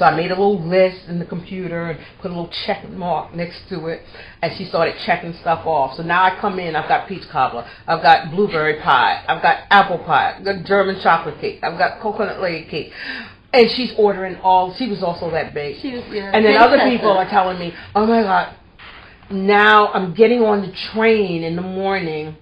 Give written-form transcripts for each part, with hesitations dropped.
So I made a little list in the computer and put a little check mark next to it, and she started checking stuff off. So now I come in, I've got peach cobbler, I've got blueberry pie, I've got apple pie, I've got German chocolate cake, I've got coconut layer cake. And she's ordering all, she was also that big. She was, yeah. And then other people are telling me, oh my God, now I'm getting on the train in the morning,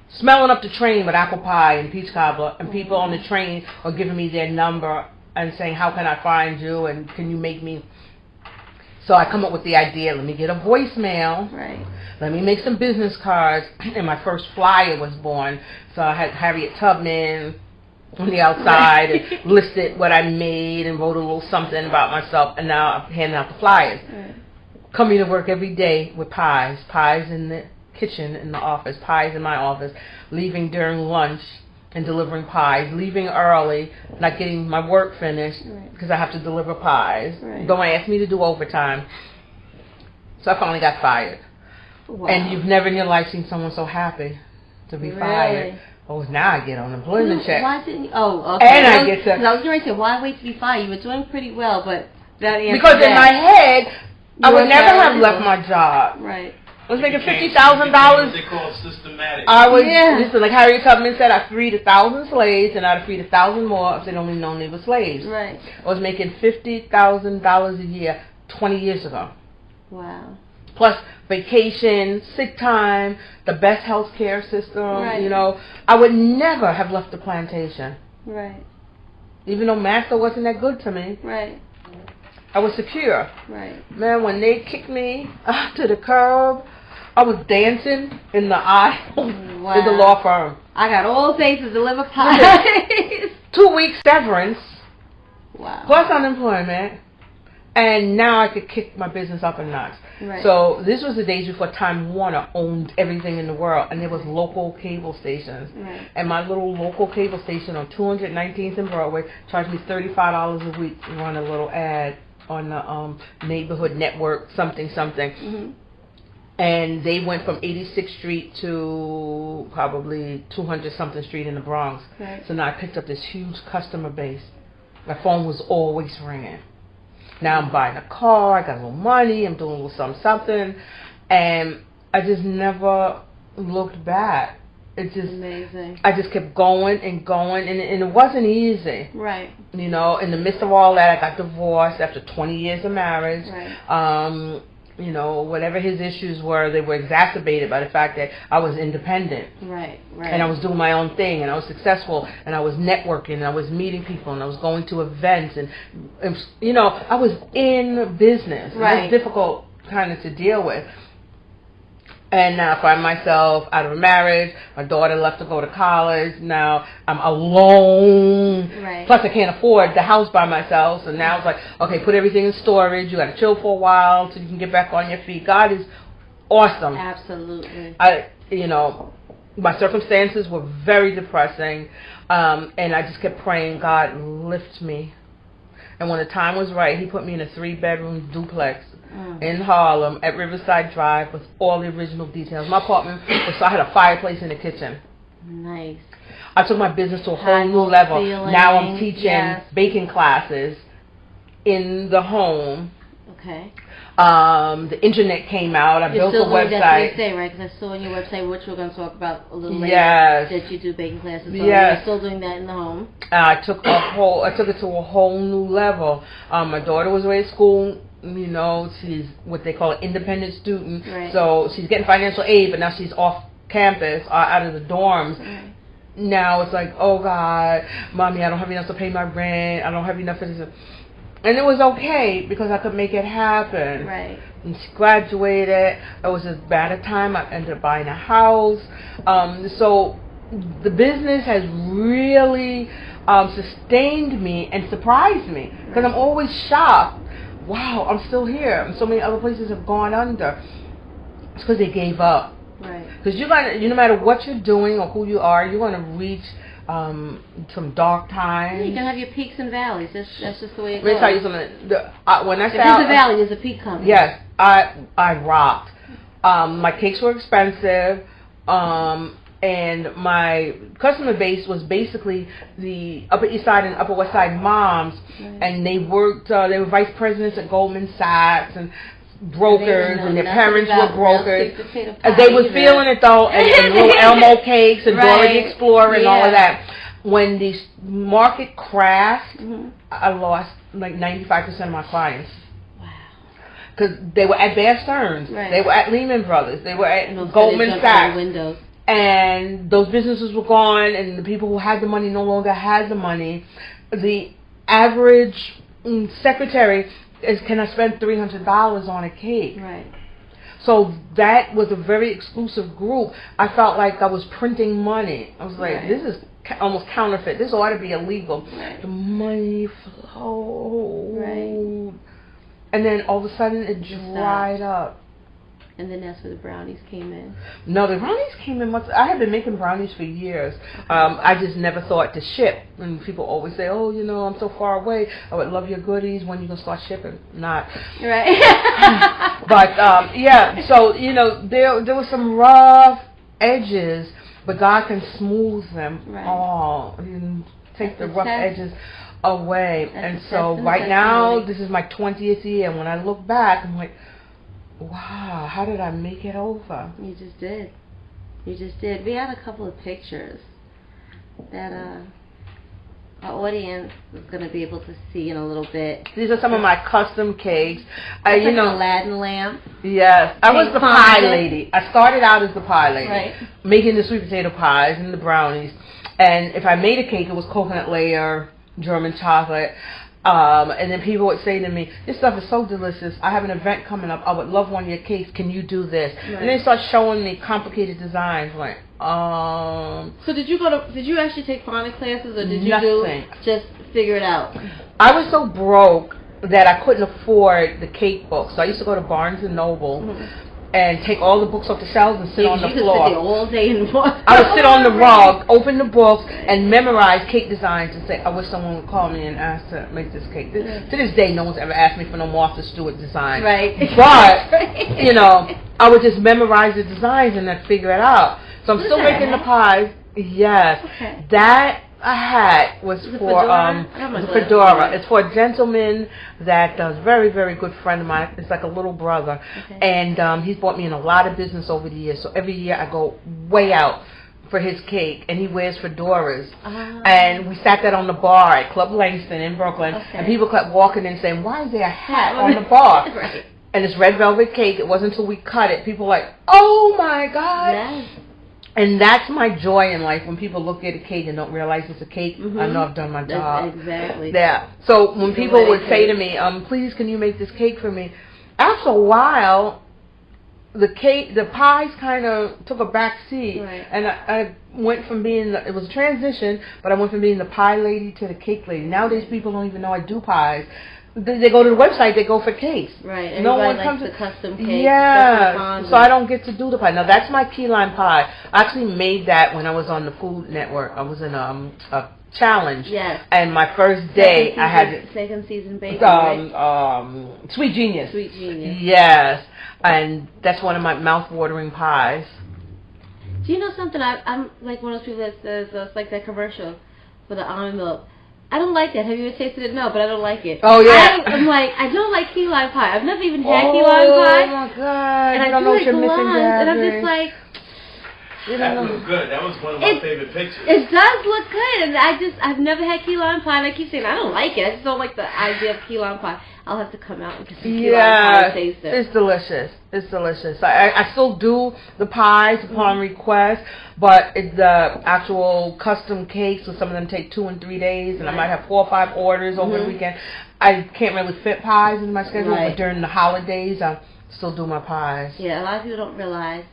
smelling up the train with apple pie and peach cobbler, and people on the train are giving me their number and saying, how can I find you, and can you make me? So I come up with the idea, let me get a voicemail, right. Let me make some business cards, and my first flyer was born. So I had Harriet Tubman on the outside and listed what I made and wrote a little something about myself, and now I'm handing out the flyers. Right. Coming to work every day with pies in the kitchen in the office, pies in my office, leaving during lunch and delivering pies, leaving early, not getting my work finished because I have to deliver pies. Right. Don't ask me to do overtime. So I finally got fired. Wow. And you've never in your life seen someone so happy to be fired. Oh, now I get unemployment check. Why didn't you? Oh, okay. And I get to. I was going to say, why wait to be fired? You were doing pretty well, but that answer. Because in my head, I would never have left my job. Right. I was making $50,000. They call it systematic. I was, listen, like Harriet Tubman said, I freed 1,000 slaves, and I'd have freed 1,000 more if they'd only known they were slaves. Right. I was making $50,000 a year 20 years ago. Wow. Plus vacation, sick time, the best health care system. Right. You know, I would never have left the plantation. Right. Even though master wasn't that good to me. Right. I was secure. Right. Man, when they kicked me to the curb, I was dancing in the aisle in the law firm. I got all day to deliver pies. 2 weeks severance. Wow. Plus unemployment. And now I could kick my business up a notch. Right. So this was the days before Time Warner owned everything in the world, and there was local cable stations. Right. And my little local cable station on 219th and Broadway charged me $35 a week to run a little ad on the neighborhood network, something. Mm-hmm. And they went from 86th Street to probably 200-something Street in the Bronx. Right. So now I picked up this huge customer base. My phone was always ringing. Now I'm buying a car, I got a little money, I'm doing a little something, and I just never looked back. It just, amazing. I just kept going and going, and it wasn't easy. Right. You know, in the midst of all that, I got divorced after 20 years of marriage. Right. You know, whatever his issues were, they were exacerbated by the fact that I was independent. Right, right. And I was doing my own thing, and I was successful, and I was networking, and I was meeting people, and I was going to events, and you know, I was in business. Right. It was difficult kind of to deal with. And now I find myself out of a marriage. My daughter left to go to college. Now I'm alone. Right. Plus I can't afford the house by myself. So now it's like, okay, put everything in storage. You got to chill for a while so you can get back on your feet. God is awesome. Absolutely. You know, my circumstances were very depressing. And I just kept praying, God, lift me. And when the time was right, he put me in a 3-bedroom duplex in Harlem at Riverside Drive with all the original details. My apartment I had a fireplace in the kitchen. Nice. I took my business to a whole new level. Feeling. Now I'm teaching baking classes in the home. Okay. The internet came out. I built a website. You're still doing that, right? Because I saw on your website, which we're going to talk about a little later. Yes. That you do baking classes. So yes. You're still doing that in the home. I took it to a whole new level. My daughter was away at school. You know, she's what they call an independent student. Right. So she's getting financial aid, but now she's off campus, out of the dorms. Right. Now it's like, oh God, Mommy, I don't have enough to pay my rent. I don't have enough for this. And it was okay because I could make it happen. Right. And she graduated. It was just bad a time. I ended up buying a house. So the business has really sustained me and surprised me because I'm always shocked. Wow, I'm still here. And so many other places have gone under. It's because they gave up. Right. Because no matter what you're doing or who you are, you're going to reach some dark times. Yeah, you can have your peaks and valleys. That's just the way it goes. Let me tell you something. When I say there's a valley, there's a peak coming. Yes, I rocked. My cakes were expensive, and my customer base was basically the Upper East Side and Upper West Side moms, and they worked. They were vice presidents at Goldman Sachs and brokers, and their parents were brokers. They were feeling it though, and little Elmo cakes and Dora the Explorer and all of that. When the market crashed, I lost like 95% of my clients. Because they were at Bear Stearns, they were at Lehman Brothers, they were at Goldman Sachs, and those businesses were gone, and the people who had the money no longer had the money. The average secretary can I spend $300 on a cake? Right. So that was a very exclusive group. I felt like I was printing money. I was like, this is almost counterfeit. This ought to be illegal. The money flowed. Right. And then all of a sudden it dried up. And then that's where the brownies came in. No, the brownies came in much. I had been making brownies for years. I just never thought to ship. And people always say, "Oh, you know, I'm so far away. I would love your goodies. When you gonna start shipping?" Not right. But yeah. So you know, there were some rough edges, but God can smooth them all. And take the rough edges away. And so right now, this is my 20th year. And when I look back, I'm like, wow, how did I make it over? You just did. You just did. We have a couple of pictures that our audience is going to be able to see in a little bit. These are some of my custom cakes. You know, an Aladdin lamp. Yes. I was the pie lady. I started out as the pie lady, making the sweet potato pies and the brownies. And if I made a cake, it was coconut layer, German chocolate. And then people would say to me, "This stuff is so delicious. I have an event coming up. I would love one of your cakes. Can you do this?" And they start showing me complicated designs. Like, So did you actually take phonics classes, or did you just figure it out? I was so broke that I couldn't afford the cake books. So I used to go to Barnes and Noble. And take all the books off the shelves and sit on the floor. You could sit there all day and I would sit on the rug, open the books, and memorize cake designs and say, "I wish someone would call me and ask to make this cake." To this day, no one's ever asked me for no Martha Stewart design. Right. But, you know, I would just memorize the designs and then figure it out. So I'm still making the pies. Yes. Okay. That a hat was for fedora. It's for a gentleman that is a very, very good friend of mine. It's like a little brother, and he's brought me in a lot of business over the years. So every year I go way out for his cake, and he wears fedoras. And we sat that on the bar at Club Langston in Brooklyn, and people kept walking in saying, "Why is there a hat on the bar?" And it's red velvet cake. It wasn't until we cut it, people were like, "Oh my God." Yes. And that's my joy in life, when people look at a cake and don't realize it's a cake. I know I've done my job. Exactly. Yeah. So when people would say to me, "Please, can you make this cake for me?" After a while, the pies kind of took a back seat, and I went from being it was a transition, but I went from being the pie lady to the cake lady. Nowadays, people don't even know I do pies. They go to the website, they go for cakes. Right. No one comes to custom cake. Yeah. So I don't get to do the pie. Now that's my key lime pie. I actually made that when I was on the Food Network. I was in a challenge. Yes. And my first day, I had second season baking. Right? Sweet Genius. Sweet Genius. Yes. And that's one of my mouth-watering pies. Do you know something? I'm like one of those people that says it's like that commercial for the almond milk. I don't like that. Have you ever tasted it? No, but I don't like it. Oh, yeah. I'm like, I don't like key lime pie. I've never even had key lime pie. Oh, my God. And I don't know what you're missing, and I'm just like... That looks good. That was one of my favorite pictures. It does look good. And I've never had key lime pie. And I keep saying, I don't like it. I just don't like the idea of key lime pie. I'll have to come out and get some key lime pie and taste it. It's delicious. It's delicious. I still do the pies upon request, but the actual custom cakes, so some of them take 2 and 3 days, and I might have 4 or 5 orders over the weekend. I can't really fit pies in my schedule, but during the holidays, I still do my pies. Yeah, a lot of people don't realize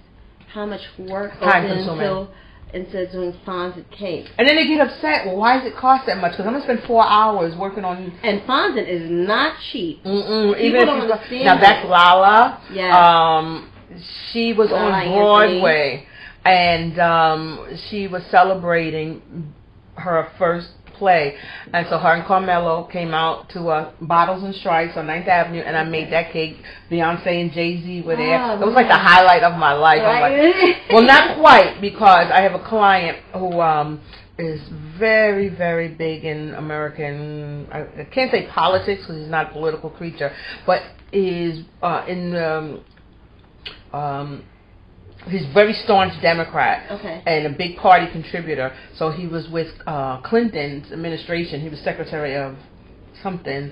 how much work goes into doing fondant cake. And then they get upset. Well, why does it cost that much? Because I'm going to spend 4 hours working on... And fondant is not cheap. Even if don't understand now, that's Lala. Yeah. She was on Broadway. And she was celebrating her first play. And so her and Carmelo came out to Bottles and Stripes on 9th Avenue, and I made that cake. Beyonce and Jay-Z were there. Oh, it was like the highlight of my life. I'm like, well, not quite, because I have a client who is very, very big in American, I can't say politics because he's not a political creature, but is he's very staunch Democrat, and a big party contributor. So he was with Clinton's administration. He was Secretary of something,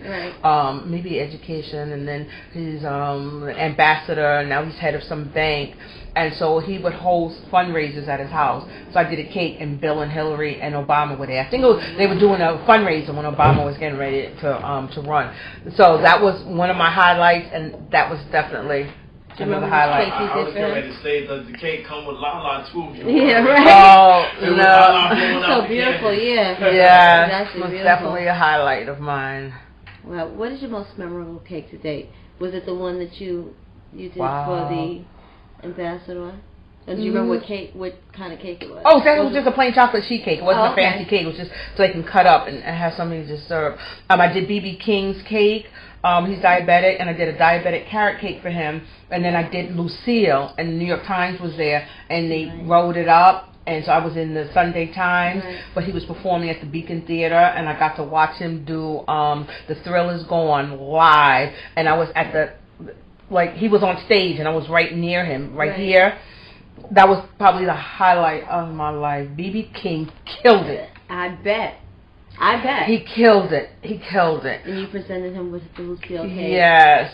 maybe education, and then he's an ambassador, and now he's head of some bank. And so he would host fundraisers at his house. So I did a cake, and Bill and Hillary and Obama were there. I think they were doing a fundraiser when Obama was getting ready to run. So that was one of my highlights, and that was definitely another highlight. I was getting ready to say, does the cake come with Lala too? Yeah, right. Oh, no. So beautiful, yeah. Yeah, it was definitely a highlight of mine. Well, what is your most memorable cake to date? Was it the one that you did for the ambassador? And do you remember what kind of cake it was? Oh, that was just a plain chocolate sheet cake. It wasn't a fancy cake. It was just so they can cut up and have something to serve. I did B.B. King's cake. He's diabetic, and I did a diabetic carrot cake for him. And then I did Lucille, and the New York Times was there, and they wrote it up. And so I was in the Sunday Times, but he was performing at the Beacon Theater, and I got to watch him do The Thrill Is Gone live. And I was at he was on stage, and I was right near him, right here. That was probably the highlight of my life. B.B. King killed it. I bet. He killed it. He killed it. And you presented him with the Lucille cake. Yes.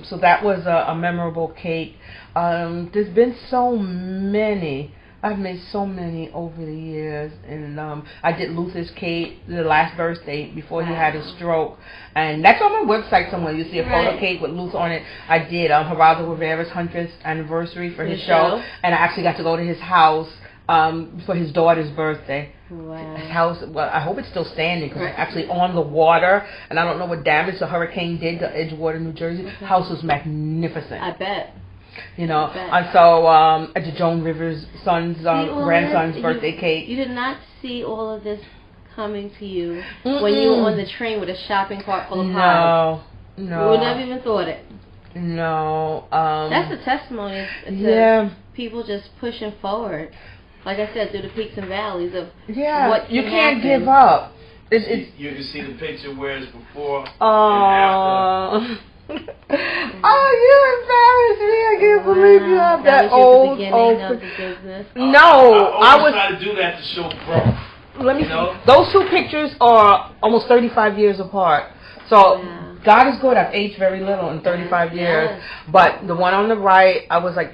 So that was a memorable cake. There's been so many. I've made so many over the years, and I did Luther's cake the last birthday before he had his stroke, and that's on my website somewhere. You see a photo cake with Luther on it. I did Geraldo Rivera's 100th anniversary for his show, and I actually got to go to his house for his daughter's birthday. Wow. His house, well, I hope it's still standing because it's actually on the water, and I don't know what damage the hurricane did to Edgewater, New Jersey. House was magnificent. I bet. You know, and so at the Joan Rivers' grandson's birthday cake. You did not see all of this coming to you when you were on the train with a shopping cart full of pies. No. You would never even thought it. No. That's a testimony to people just pushing forward. Like I said, through the peaks and valleys of what you can't give up. You can see the picture where it's before and after. Oh, you embarrassed me! I can't believe you have that old. Of the business. No, I was trying to do that to show growth. Let me see. Those two pictures are almost 35 years apart. So God is good. I've aged very little in 35 years. But the one on the right, I was like,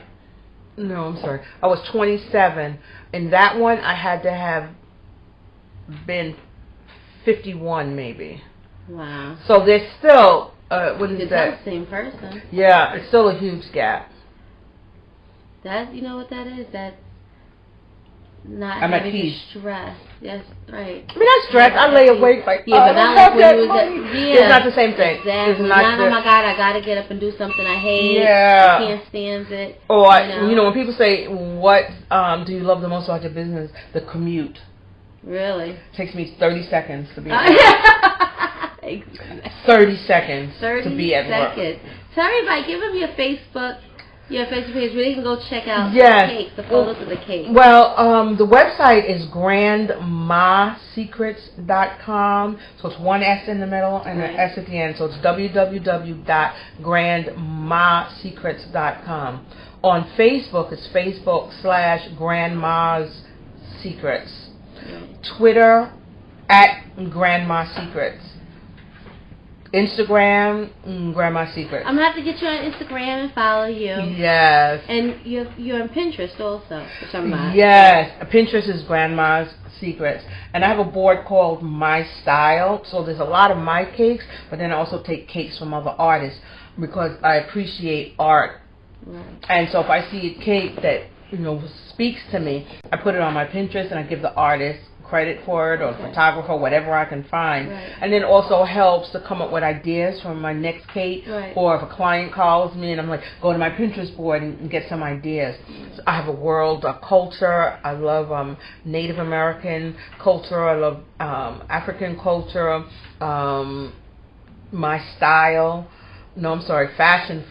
no, I'm sorry. I was 27. In that one, I had to have been 51, maybe. Wow. So there's still. What is that? The same person. Yeah, it's still a huge gap. That, you know what that is? That's not I'm having to stress. Yes, right. I mean, not stress. I lay awake like, but not like when you was it's not the same thing. Exactly. It's not oh my God, I gotta get up and do something I hate. Yeah. I can't stand it. Or you know, when people say, "What do you love the most about your business?" The commute. Really? It takes me 30 seconds to be. 30 seconds to be at work. Tell everybody, give them your Facebook page where they can go check out the cakes, the photos of the cake. Well, the website is grandmasecrets.com. So it's one S in the middle and an S at the end. So it's www.grandmasecrets.com. On Facebook, it's Facebook/Grandma's Secrets. Twitter @GrandmaSecrets. Instagram, Grandma Secrets. I'm going to have to get you on Instagram and follow you. Yes. And you're on Pinterest also, which I'm not. Yes. Pinterest is Grandma's Secrets. And I have a board called My Style. So there's a lot of my cakes, but then I also take cakes from other artists because I appreciate art. Right. And so if I see a cake that, speaks to me, I put it on my Pinterest and I give the artist credit for it, or Okay. photographer, whatever I can find. Right. And then also helps to come up with ideas for my next cake, Right. or if a client calls me and I'm like, go to my Pinterest board and get some ideas. So I have a world of culture. I love Native American culture. I love African culture. My style. No, I'm sorry, fashion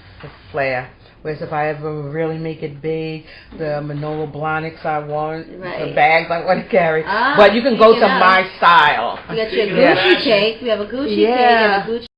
flair. Whereas if I ever really make it big, the Manolo Blahniks I want, Right. the bags I want to carry. Ah, But you can go to speaking of, my style. We got your Speaking of Gucci fashion. cake. We have a Gucci cake Yeah. and a Gucci